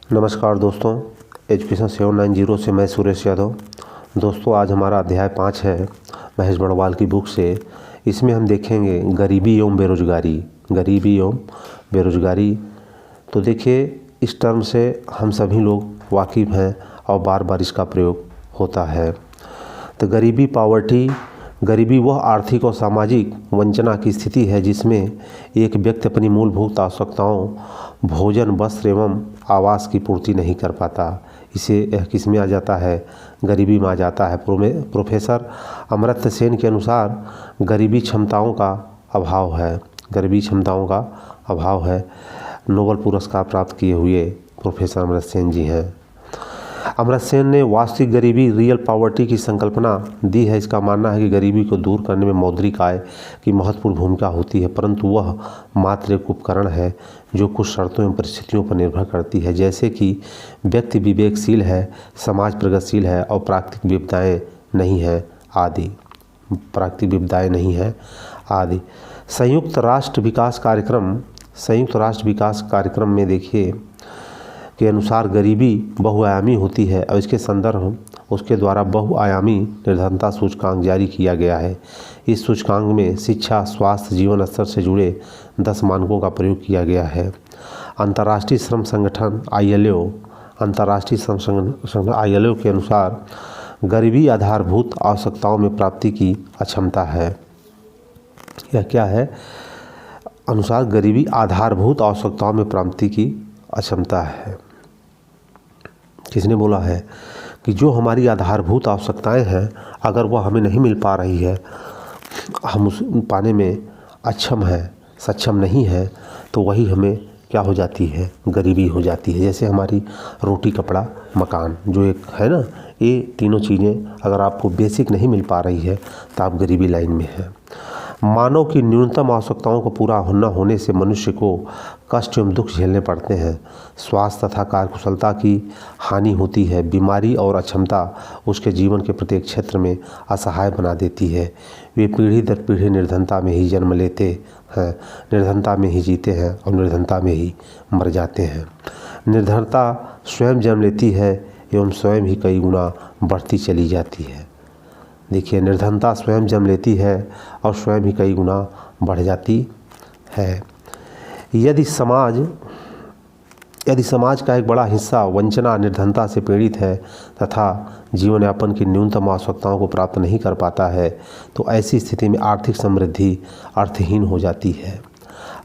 नमस्कार दोस्तों, एजुकेशन 790 से मैं सुरेश यादव। दोस्तों, आज हमारा अध्याय 5 है महेश बड़वाल की बुक से। इसमें हम देखेंगे गरीबी एवं बेरोजगारी। गरीबी एवं बेरोजगारी, तो देखिए इस टर्म से हम सभी लोग वाकिफ़ हैं और बार बार इसका प्रयोग होता है। तो गरीबी वह आर्थिक और सामाजिक वंचना की स्थिति है जिसमें एक व्यक्ति अपनी मूलभूत आवश्यकताओं भोजन, वस्त्र एवं आवास की पूर्ति नहीं कर पाता। इसे किस में आ जाता है? गरीबी में आ जाता है। प्रोफेसर अमर्त्य सेन के अनुसार गरीबी क्षमताओं का अभाव है। गरीबी क्षमताओं का अभाव है। नोबेल पुरस्कार प्राप्त किए हुए प्रोफेसर अमर्त्य सेन जी हैं। अमर्त्य सेन ने वास्तविक गरीबी, रियल पॉवर्टी की संकल्पना दी है। इसका मानना है कि गरीबी को दूर करने में मौद्रिक आय की महत्वपूर्ण भूमिका होती है, परंतु वह मात्र एक उपकरण है जो कुछ शर्तों एवं परिस्थितियों पर निर्भर करती है, जैसे कि व्यक्ति विवेकशील है, समाज प्रगतिशील है और प्राकृतिक विपदाएँ नहीं हैं आदि। संयुक्त राष्ट्र विकास कार्यक्रम में देखिए के अनुसार गरीबी बहुआयामी होती है और उसके द्वारा बहुआयामी निर्धनता सूचकांक जारी किया गया है। इस सूचकांक में शिक्षा, स्वास्थ्य, जीवन स्तर से जुड़े 10 मानकों का प्रयोग किया गया है। अंतर्राष्ट्रीय श्रम संगठन ILO के अनुसार गरीबी आधारभूत आवश्यकताओं में प्राप्ति की अक्षमता है। यह क्या है? अनुसार गरीबी आधारभूत आवश्यकताओं में प्राप्ति की अक्षमता है। किसने बोला है कि जो हमारी आधारभूत आवश्यकताएं हैं, अगर वह हमें नहीं मिल पा रही है, हम उस पाने में सक्षम नहीं है, तो वही हमें क्या हो जाती है? गरीबी हो जाती है। जैसे हमारी रोटी, कपड़ा, मकान जो एक है ना, ये तीनों चीज़ें अगर आपको बेसिक नहीं मिल पा रही है तो आप गरीबी लाइन में हैं। मानव की न्यूनतम आवश्यकताओं को पूरा न होने से मनुष्य को कष्ट एवं दुख झेलने पड़ते हैं। स्वास्थ्य तथा कार्यकुशलता की हानि होती है। बीमारी और अक्षमता उसके जीवन के प्रत्येक क्षेत्र में असहाय बना देती है। वे पीढ़ी दर पीढ़ी निर्धनता में ही जन्म लेते हैं, निर्धनता में ही जीते हैं और निर्धनता में ही मर जाते हैं। निर्धनता स्वयं जन्म लेती है एवं स्वयं ही कई गुना बढ़ती चली जाती है। देखिए, निर्धनता स्वयं जन्म लेती है और स्वयं ही कई गुना बढ़ जाती है। यदि समाज का एक बड़ा हिस्सा वंचना, निर्धनता से पीड़ित है तथा जीवन यापन की न्यूनतम आवश्यकताओं को प्राप्त नहीं कर पाता है, तो ऐसी स्थिति में आर्थिक समृद्धि अर्थहीन हो जाती है।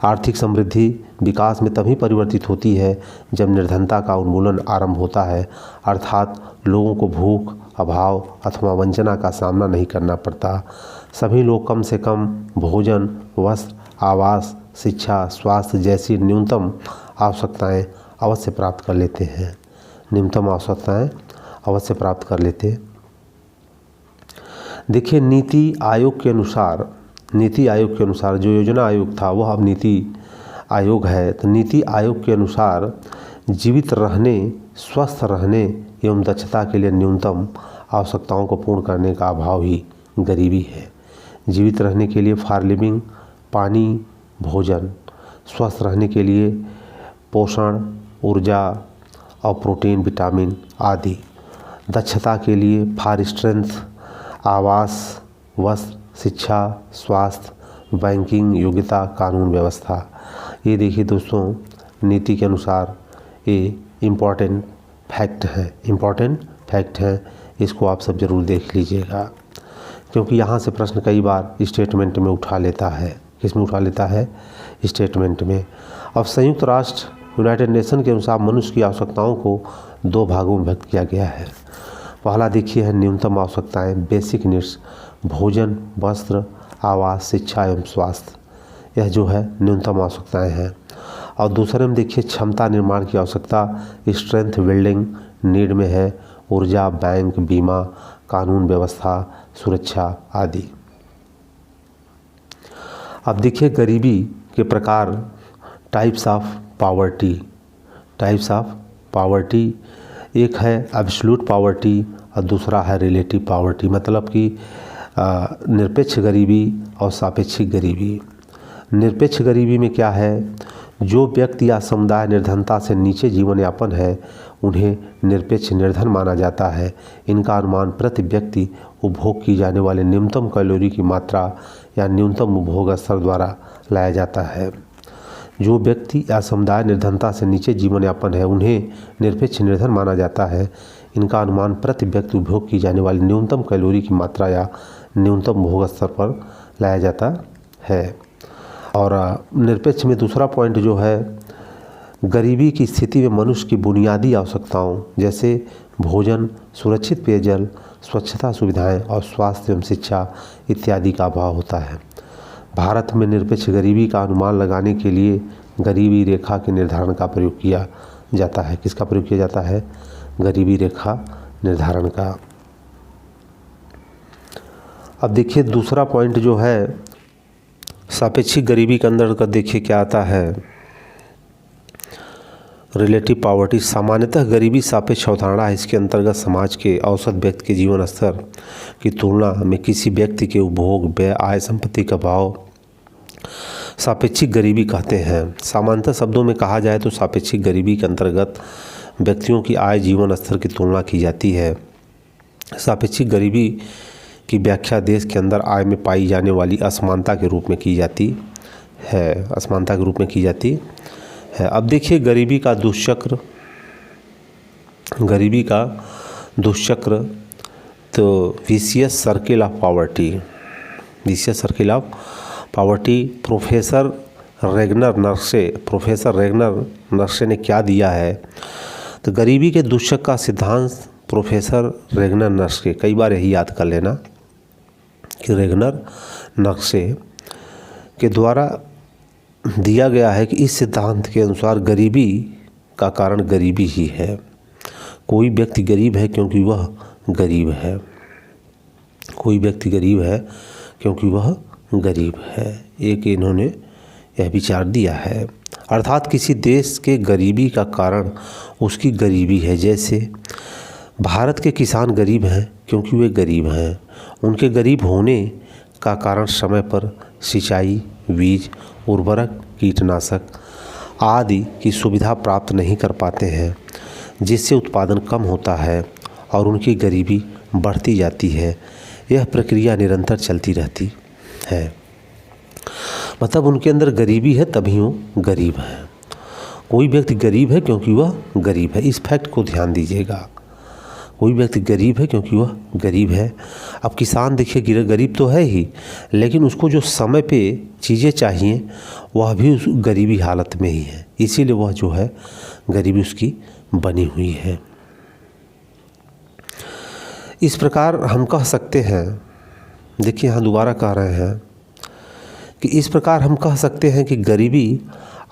आर्थिक समृद्धि विकास में तभी परिवर्तित होती है जब निर्धनता का उन्मूलन आरंभ होता है, अर्थात लोगों को भूख, अभाव अथवा वंचना का सामना नहीं करना पड़ता। सभी लोग कम से कम भोजन, वस्त्र, आवास, शिक्षा, स्वास्थ्य जैसी न्यूनतम आवश्यकताएं अवश्य प्राप्त कर लेते हैं। देखिए, नीति आयोग के अनुसार जो योजना आयोग था वह अब नीति आयोग है। तो नीति आयोग के अनुसार जीवित रहने, स्वस्थ रहने एवं दक्षता के लिए न्यूनतम आवश्यकताओं को पूर्ण करने का अभाव ही गरीबी है। जीवित रहने के लिए फॉर लिविंग पानी, भोजन, स्वस्थ रहने के लिए पोषण, ऊर्जा और प्रोटीन, विटामिन आदि, दक्षता के लिए फॉर स्ट्रेंथ आवास, वस्त्र, शिक्षा, स्वास्थ्य, बैंकिंग, योग्यता, कानून व्यवस्था। ये देखिए दोस्तों, नीति के अनुसार ये इम्पॉर्टेंट फैक्ट है। इसको आप सब ज़रूर देख लीजिएगा, क्योंकि यहाँ से प्रश्न कई बार स्टेटमेंट में उठा लेता है। किस में उठा लेता है? स्टेटमेंट में। अब संयुक्त राष्ट्र यूनाइटेड नेशन के अनुसार मनुष्य की आवश्यकताओं को 2 भागों में व्यक्त किया गया है। पहला देखिए है न्यूनतम आवश्यकताएं, बेसिक नीड्स, भोजन, वस्त्र, आवास, शिक्षा एवं स्वास्थ्य। यह जो है न्यूनतम आवश्यकताएं हैं। और दूसरे में देखिए क्षमता निर्माण की आवश्यकता, स्ट्रेंथ बिल्डिंग नीड में है ऊर्जा, बैंक, बीमा, कानून व्यवस्था, सुरक्षा आदि। अब देखिए गरीबी के प्रकार, टाइप्स ऑफ पावर्टी। एक है एब्सोल्यूट पावर्टी और दूसरा है रिलेटिव पावर्टी, मतलब कि निरपेक्ष गरीबी और सापेक्षिक गरीबी। निरपेक्ष गरीबी में क्या है? जो व्यक्ति या समुदाय निर्धनता से नीचे जीवन यापन है उन्हें निरपेक्ष निर्धन माना जाता है। इनका अनुमान प्रति व्यक्ति उपभोग की जाने वाले न्यूनतम कैलोरी की मात्रा या न्यूनतम उपभोग स्तर द्वारा लाया जाता है। जो व्यक्ति या समुदाय निर्धनता से नीचे जीवन यापन है उन्हें निरपेक्ष निर्धन माना जाता है। इनका अनुमान प्रति व्यक्ति उपभोग की जाने वाली न्यूनतम कैलोरी की मात्रा या न्यूनतम उपभोग स्तर पर लाया जाता है। और निरपेक्ष में दूसरा पॉइंट जो है, गरीबी की स्थिति में मनुष्य की बुनियादी आवश्यकताओं जैसे भोजन, सुरक्षित पेयजल, स्वच्छता सुविधाएं और स्वास्थ्य एवं शिक्षा इत्यादि का अभाव होता है। भारत में निरपेक्ष गरीबी का अनुमान लगाने के लिए गरीबी रेखा के निर्धारण का प्रयोग किया जाता है। किसका प्रयोग किया जाता है? गरीबी रेखा निर्धारण का। अब देखिए दूसरा पॉइंट जो है, सापेक्षिक गरीबी के अंदर का देखिए क्या आता है, रिलेटिव पॉवर्टी। सामान्यतः गरीबी सापेक्ष अवधारणा है। इसके अंतर्गत समाज के औसत व्यक्ति के जीवन स्तर की तुलना में किसी व्यक्ति के उपभोग, व्यय, आय, संपत्ति का भाव सापेक्षिक गरीबी कहते हैं। सामान्यतः शब्दों में कहा जाए तो सापेक्षिक गरीबी के अंतर्गत व्यक्तियों की आय, जीवन स्तर की तुलना की जाती है। सापेक्षिक गरीबी की व्याख्या देश के अंदर आय में पाई जाने वाली असमानता के रूप में की जाती है। असमानता के रूप में की जाती है। अब देखिए गरीबी का दुष्चक्र, गरीबी का दुष्चक्र तो vicious circle of poverty, vicious circle of poverty. Professor Ragnar नर्से ने क्या दिया है? तो गरीबी के दुष्चक्र का सिद्धांत प्रोफेसर रेगनर नर्से, कई बार यही याद कर लेना कि रेगनर नर्से के द्वारा दिया गया है कि इस सिद्धांत के अनुसार गरीबी का कारण गरीबी ही है। कोई व्यक्ति गरीब है क्योंकि वह गरीब है। कोई व्यक्ति गरीब है क्योंकि वह गरीब है। एक इन्होंने यह विचार दिया है। अर्थात किसी देश के गरीबी का कारण उसकी गरीबी है। जैसे भारत के किसान गरीब हैं क्योंकि वे गरीब हैं। उनके गरीब होने का कारण समय पर सिंचाई, बीज, उर्वरक, कीटनाशक आदि की सुविधा प्राप्त नहीं कर पाते हैं, जिससे उत्पादन कम होता है और उनकी गरीबी बढ़ती जाती है। यह प्रक्रिया निरंतर चलती रहती है। मतलब उनके अंदर गरीबी है तभी वो गरीब है। कोई व्यक्ति गरीब है क्योंकि वह गरीब है। इस फैक्ट को ध्यान दीजिएगा। कोई व्यक्ति गरीब है क्योंकि वह गरीब है। अब किसान देखिए गरीब तो है ही, लेकिन उसको जो समय पे चीज़ें चाहिए वह भी उस गरीबी हालत में ही है, इसीलिए वह जो है गरीबी उसकी बनी हुई है। इस प्रकार हम कह सकते हैं, देखिए यहाँ दोबारा कह रहे हैं कि इस प्रकार हम कह सकते हैं कि गरीबी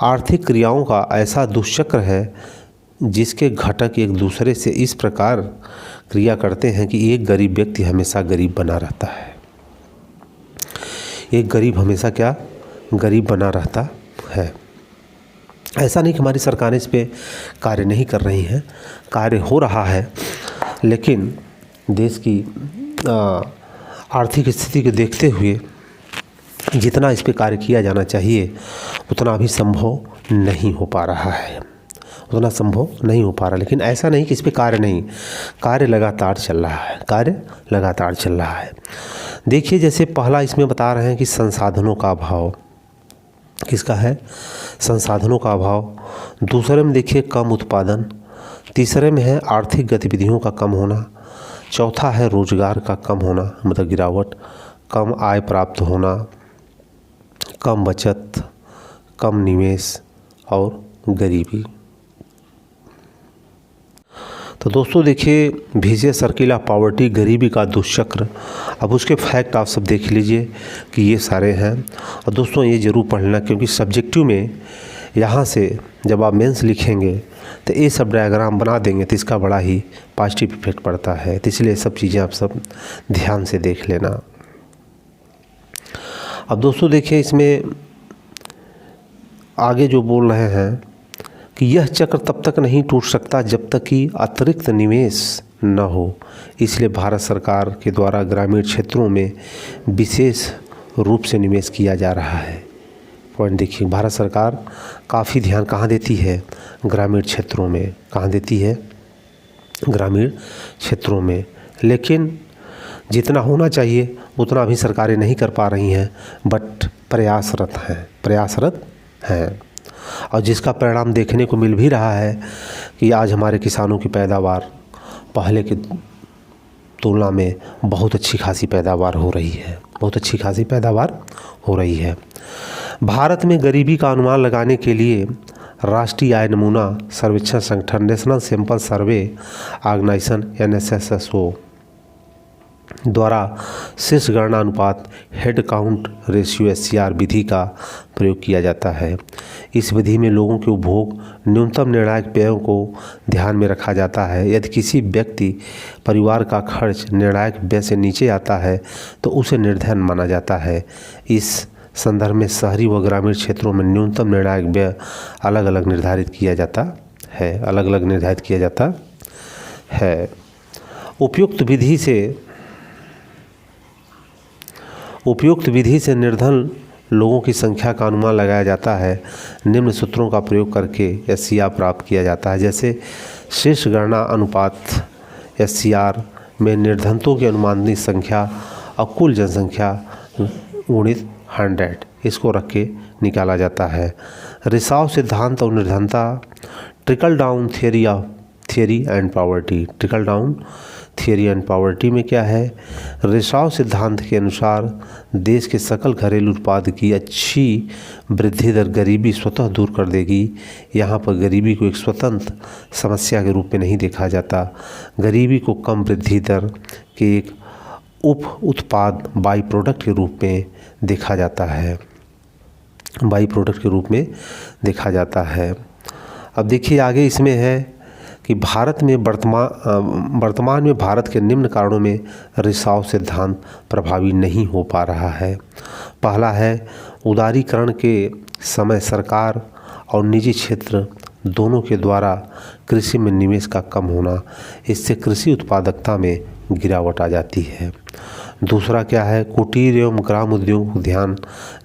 आर्थिक क्रियाओं का ऐसा दुष्चक्र है जिसके घटक एक दूसरे से इस प्रकार क्रिया करते हैं कि एक गरीब व्यक्ति हमेशा गरीब बना रहता है। एक गरीब हमेशा क्या? गरीब बना रहता है। ऐसा नहीं कि हमारी सरकारें इस पे कार्य नहीं कर रही हैं, कार्य हो रहा है, लेकिन देश की आर्थिक स्थिति को देखते हुए जितना इस पे कार्य किया जाना चाहिए उतना अभी संभव नहीं हो पा रहा है, उतना संभव नहीं हो पा रहा। लेकिन ऐसा नहीं कि इस पे कार्य नहीं, कार्य लगातार चल रहा है, कार्य लगातार चल रहा है। देखिए जैसे पहला इसमें बता रहे हैं कि संसाधनों का अभाव, किसका है? संसाधनों का अभाव। दूसरे में देखिए कम उत्पादन। तीसरे में है आर्थिक गतिविधियों का कम होना। चौथा है रोजगार का कम होना, मतलब गिरावट। कम आय प्राप्त होना, कम बचत, कम निवेश और गरीबी। तो दोस्तों देखिए विशियस सर्किल ऑफ पॉवर्टी, गरीबी का दुष्चक्र। अब उसके फैक्ट आप सब देख लीजिए कि ये सारे हैं। और दोस्तों ये ज़रूर पढ़ना, क्योंकि सब्जेक्टिव में यहाँ से जब आप मेंस लिखेंगे तो ये सब डायग्राम बना देंगे तो इसका बड़ा ही पॉजिटिव इफेक्ट पड़ता है। तो इसलिए सब चीज़ें आप सब ध्यान से देख लेना। अब दोस्तों देखिए इसमें आगे जो बोल रहे हैं कि यह चक्र तब तक नहीं टूट सकता जब तक कि अतिरिक्त निवेश न हो। इसलिए भारत सरकार के द्वारा ग्रामीण क्षेत्रों में विशेष रूप से निवेश किया जा रहा है। पॉइंट देखिए, भारत सरकार काफ़ी ध्यान कहाँ देती है? ग्रामीण क्षेत्रों में। कहाँ देती है? ग्रामीण क्षेत्रों में। लेकिन जितना होना चाहिए उतना भी सरकारें नहीं कर पा रही हैं, बट प्रयासरत हैं। और जिसका परिणाम देखने को मिल भी रहा है कि आज हमारे किसानों की पैदावार पहले की तुलना में बहुत अच्छी खासी पैदावार हो रही है। भारत में गरीबी का अनुमान लगाने के लिए राष्ट्रीय आय नमूना सर्वेक्षण संगठन national sample survey organisation NSSO द्वारा शीर्ष गणना अनुपात हेड काउंट रेशियो SCR विधि का प्रयोग किया जाता है। इस विधि में लोगों के उपभोग न्यूनतम निर्णायक व्ययों को ध्यान में रखा जाता है। यदि किसी व्यक्ति परिवार का खर्च निर्णायक व्यय से नीचे आता है तो उसे निर्धन माना जाता है। इस संदर्भ में शहरी व ग्रामीण क्षेत्रों में न्यूनतम निर्णायक व्यय अलग अलग निर्धारित किया जाता है। उपयुक्त विधि से निर्धन लोगों की संख्या का अनुमान लगाया जाता है। निम्न सूत्रों का प्रयोग करके SCR प्राप्त किया जाता है। जैसे शीर्ष गणना अनुपात SCR में निर्धनतों की अनुमानित संख्या और कुल जनसंख्या गुणित 100 इसको रख के निकाला जाता है। रिसाव सिद्धांत और निर्धनता, trickle down theory and poverty में क्या है? रिसाव सिद्धांत के अनुसार देश के सकल घरेलू उत्पाद की अच्छी वृद्धि दर गरीबी स्वतः दूर कर देगी। यहाँ पर गरीबी को एक स्वतंत्र समस्या के रूप में नहीं देखा जाता। गरीबी को कम वृद्धि दर के एक उप उत्पाद बाई प्रोडक्ट के रूप में देखा जाता है। अब देखिए आगे इसमें है कि भारत में वर्तमान में भारत के निम्न कारणों में रिसाव सिद्धांत प्रभावी नहीं हो पा रहा है। पहला है, उदारीकरण के समय सरकार और निजी क्षेत्र दोनों के द्वारा कृषि में निवेश का कम होना। इससे कृषि उत्पादकता में गिरावट आ जाती है। दूसरा क्या है? कुटीर एवं ग्राम उद्योगों को ध्यान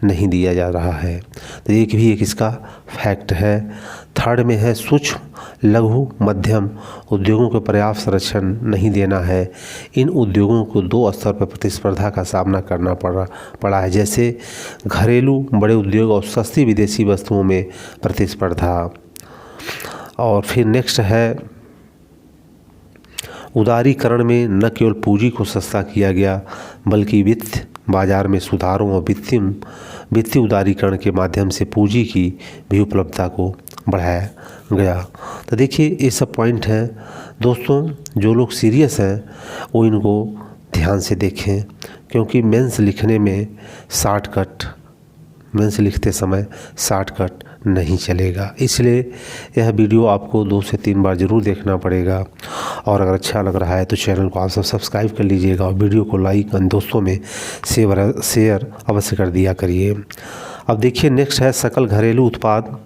नहीं दिया जा रहा है, तो एक इसका फैक्ट है। थर्ड में है, सूक्ष्म लघु मध्यम उद्योगों को पर्याप्त संरक्षण नहीं देना है। इन उद्योगों को 2 स्तर पर प्रतिस्पर्धा का सामना करना पड़ा है, जैसे घरेलू बड़े उद्योग और सस्ती विदेशी वस्तुओं में प्रतिस्पर्धा। और फिर नेक्स्ट है, उदारीकरण में न केवल पूंजी को सस्ता किया गया बल्कि वित्त बाजार में सुधारों और वित्तीय उदारीकरण के माध्यम से पूंजी की भी उपलब्धता को बढ़ाया गया। तो देखिए ये सब पॉइंट हैं दोस्तों, जो लोग सीरियस हैं वो इनको ध्यान से देखें, क्योंकि मेंस लिखते समय शॉर्टकट नहीं चलेगा। इसलिए यह वीडियो आपको 2 से 3 बार ज़रूर देखना पड़ेगा। और अगर अच्छा लग रहा है तो चैनल को आप सब सब्सक्राइब कर लीजिएगा और वीडियो को लाइक और दोस्तों में शेयर अवश्य कर दिया करिए। अब देखिए नेक्स्ट है, सकल घरेलू उत्पाद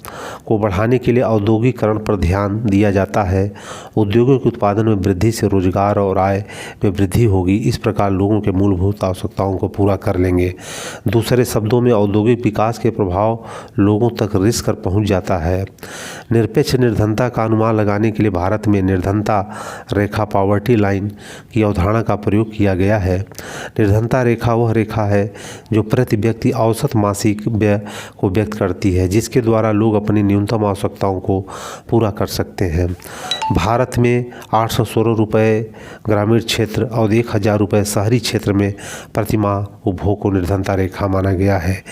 को बढ़ाने के लिए औद्योगिकरण पर ध्यान दिया जाता है। उद्योगों के उत्पादन में वृद्धि से रोजगार और आय में वृद्धि होगी। इस प्रकार लोगों के मूलभूत आवश्यकताओं को पूरा कर लेंगे। दूसरे शब्दों में औद्योगिक विकास के प्रभाव लोगों तक रिस्क कर पहुंच जाता है। निरपेक्ष निर्धनता का अनुमान लगाने के लिए भारत में निर्धनता रेखा पॉवर्टी लाइन की अवधारणा का प्रयोग किया गया है। निर्धनता रेखा वह रेखा है जो प्रति व्यक्ति औसत मासिक व्यय को व्यक्त करती है, जिसके द्वारा लोग अपनी न्यूनतम आवश्यकताओं को पूरा कर सकते हैं। भारत में 816 रुपये ग्रामीण क्षेत्र और 1000 रुपये शहरी क्षेत्र में प्रतिमाह उपभोग को निर्धनता रेखा माना गया है।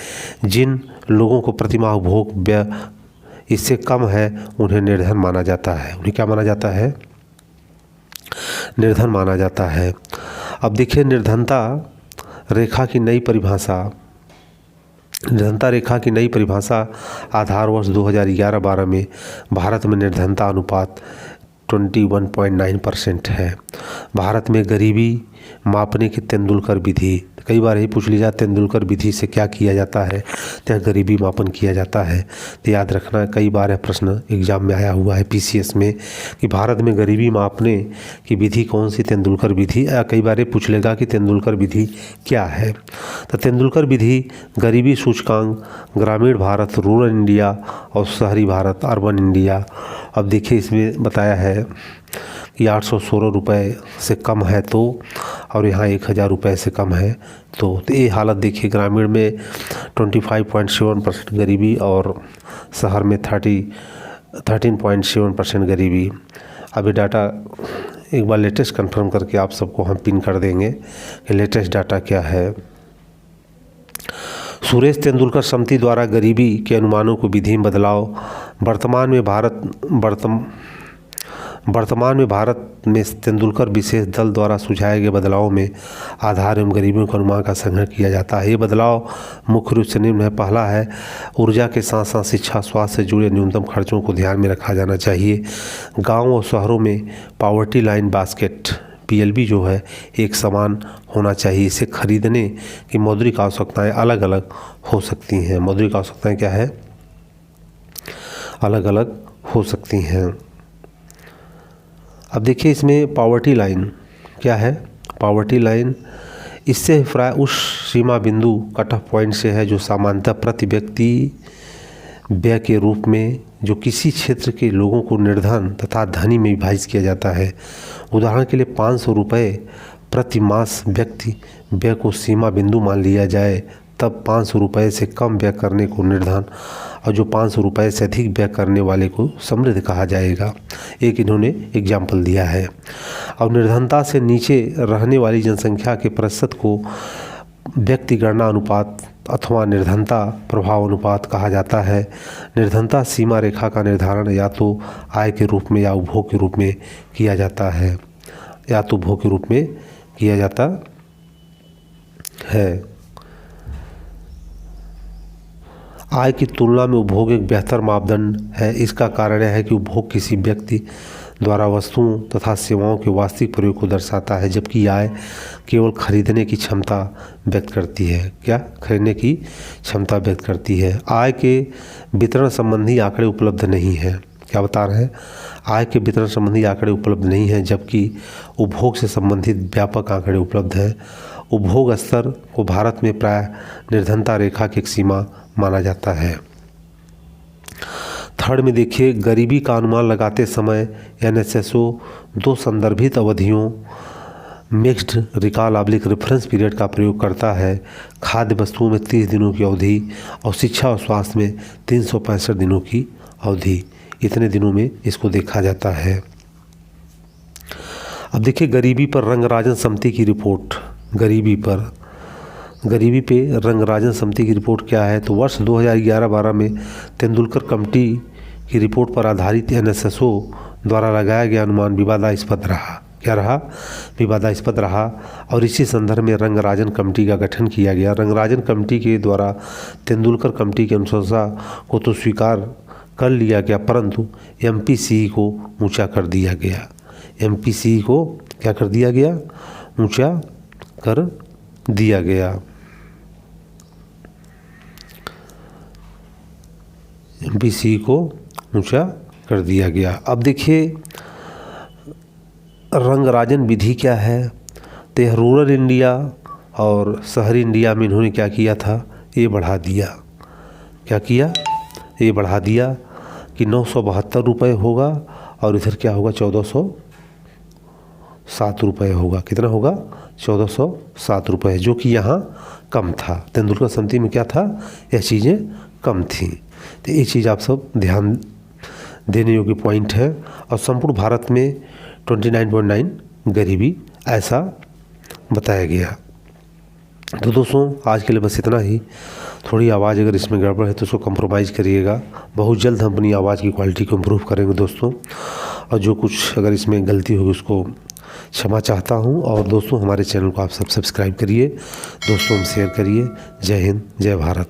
जिन लोगों को प्रतिमाह उपभोग व्यय इससे कम है उन्हें निर्धन माना जाता है। उन्हें क्या माना जाता है? निर्धन माना जाता है। अब देखिए निर्धनता रेखा की नई परिभाषा आधार वर्ष 2011-12 में भारत में निर्धनता अनुपात 21.9% है। भारत में गरीबी मापने की तेंदुलकर विधि कई बार यही पूछ लिया तेंदुलकर विधि से क्या किया जाता है, तो यह गरीबी मापन किया जाता है। तो याद रखना, कई बार यह प्रश्न एग्जाम में आया हुआ है पीसीएस में कि भारत में गरीबी मापने की विधि कौन सी, तेंदुलकर विधि। या कई बार ये पूछ लेगा कि तेंदुलकर विधि क्या है। तो तेंदुलकर विधि गरीबी सूचकांक ग्रामीण भारत रूरल इंडिया और शहरी भारत अर्बन इंडिया। अब देखिए इसमें बताया है कि 816 रुपये से कम है तो, और यहाँ 1000 रुपये से कम है तो ये हालत देखिए, ग्रामीण में 25.7% गरीबी और शहर में 13.7% गरीबी। अब ये डाटा एक बार लेटेस्ट कंफर्म करके आप सबको हम पिन कर देंगे कि लेटेस्ट डाटा क्या है। सुरेश तेंदुलकर समिति द्वारा गरीबी के अनुमानों को विधि में बदलाव। वर्तमान में भारत में तेंदुलकर विशेष दल द्वारा सुझाए गए बदलावों में आधार एवं गरीबियों के अनुमान का संग्रह किया जाता है। ये बदलाव मुख्य रूप से निम्न है। पहला है, ऊर्जा के साथ साथ शिक्षा स्वास्थ्य से जुड़े न्यूनतम खर्चों को ध्यान में रखा जाना चाहिए। गाँव और शहरों में पॉवर्टी लाइन बास्केट PLB जो है एक समान होना चाहिए। इसे खरीदने की मौद्रिक आवश्यकताएं अलग अलग हो सकती हैं। मौद्रिक आवश्यकताएं क्या है, अलग अलग हो सकती हैं। अब देखिए इसमें पॉवर्टी लाइन क्या है। पॉवर्टी लाइन इससे प्राय उस सीमा बिंदु कट ऑफ पॉइंट से है जो सामान्यतः प्रति व्यक्ति व्यय के रूप में जो किसी क्षेत्र के लोगों को निर्धन तथा धनी में विभाजित किया जाता है। उदाहरण के लिए 500 रुपये प्रति मास व्यक्ति व्यय को सीमा बिंदु मान लिया जाए, तब 500 रुपये से कम व्यय करने को निर्धन और जो 500 रुपये से अधिक व्यय करने वाले को समृद्ध कहा जाएगा। एक इन्होंने एग्जाम्पल दिया है। और निर्धनता से नीचे रहने वाली जनसंख्या के प्रतिशत को व्यक्ति गणना अनुपात अथवा निर्धनता प्रभाव अनुपात कहा जाता है। निर्धनता सीमा रेखा का निर्धारण या तो आय के रूप में या उपभोग के रूप में किया जाता है, या तो उपभोग के रूप में किया जाता है। आय की तुलना में उपभोग एक बेहतर मापदंड है। इसका कारण यह है कि उपभोग किसी व्यक्ति द्वारा वस्तुओं तथा सेवाओं के वास्तविक प्रयोग को दर्शाता है, जबकि आय केवल खरीदने की क्षमता व्यक्त करती है। क्या खरीदने की क्षमता व्यक्त करती है। आय के वितरण संबंधी आंकड़े उपलब्ध नहीं हैं। क्या बता रहे हैं, आय के वितरण संबंधी आंकड़े उपलब्ध नहीं हैं, जबकि उपभोग से संबंधित व्यापक आंकड़े उपलब्ध हैं। उपभोग स्तर को भारत में प्राय निर्धनता रेखा की एक सीमा माना जाता है। थर्ड में देखिए, गरीबी का अनुमान लगाते समय NSSO 2 संदर्भित अवधियों mixed recall oblique reference period का प्रयोग करता है। खाद्य वस्तुओं में 30 दिनों की अवधि और शिक्षा और स्वास्थ्य में 365 दिनों की अवधि, इतने दिनों में इसको देखा जाता है। अब देखिए गरीबी पर रंगराजन समिति की रिपोर्ट। गरीबी पे रंगराजन समिति की रिपोर्ट क्या है, तो वर्ष 2011-12 में तेंदुलकर कमेटी की रिपोर्ट पर आधारित NSSO द्वारा लगाया गया अनुमान विवादास्पद रहा। क्या रहा, विवादास्पद रहा। और इसी संदर्भ में रंगराजन कमेटी का गठन किया गया। रंगराजन कमेटी के द्वारा तेंदुलकर कमेटी की अनुशंसा को तो स्वीकार कर लिया गया, परंतु MPCE को ऊंचा कर दिया गया। MPCE को क्या कर दिया गया, ऊंचा कर दिया गया। MPCE को ऊंचा कर दिया गया। अब देखिए रंगराजन विधि क्या है, तो यह रूरल इंडिया और शहरी इंडिया में इन्होंने क्या किया था, ये बढ़ा दिया। क्या किया, ये बढ़ा दिया कि 972 रुपये होगा और इधर क्या होगा 1407 रुपये होगा। कितना होगा, 1407 रुपये, जो कि यहाँ कम था। तेंदुलकर समिति में क्या था, यह चीज़ें कम थी। तो ये चीज़ आप सब ध्यान देने योग्य पॉइंट है। और संपूर्ण भारत में 29.9 गरीबी ऐसा बताया गया। तो दोस्तों आज के लिए बस इतना ही। थोड़ी आवाज़ अगर इसमें गड़बड़ है तो उसको कंप्रोमाइज़ करिएगा। बहुत जल्द हम अपनी आवाज़ की क्वालिटी को इम्प्रूव करेंगे दोस्तों। और जो कुछ अगर इसमें गलती होगी उसको क्षमा चाहता हूं। और दोस्तों हमारे चैनल को आप सब सब्सक्राइब करिए, दोस्तों हम शेयर करिए। जय हिंद, जय भारत।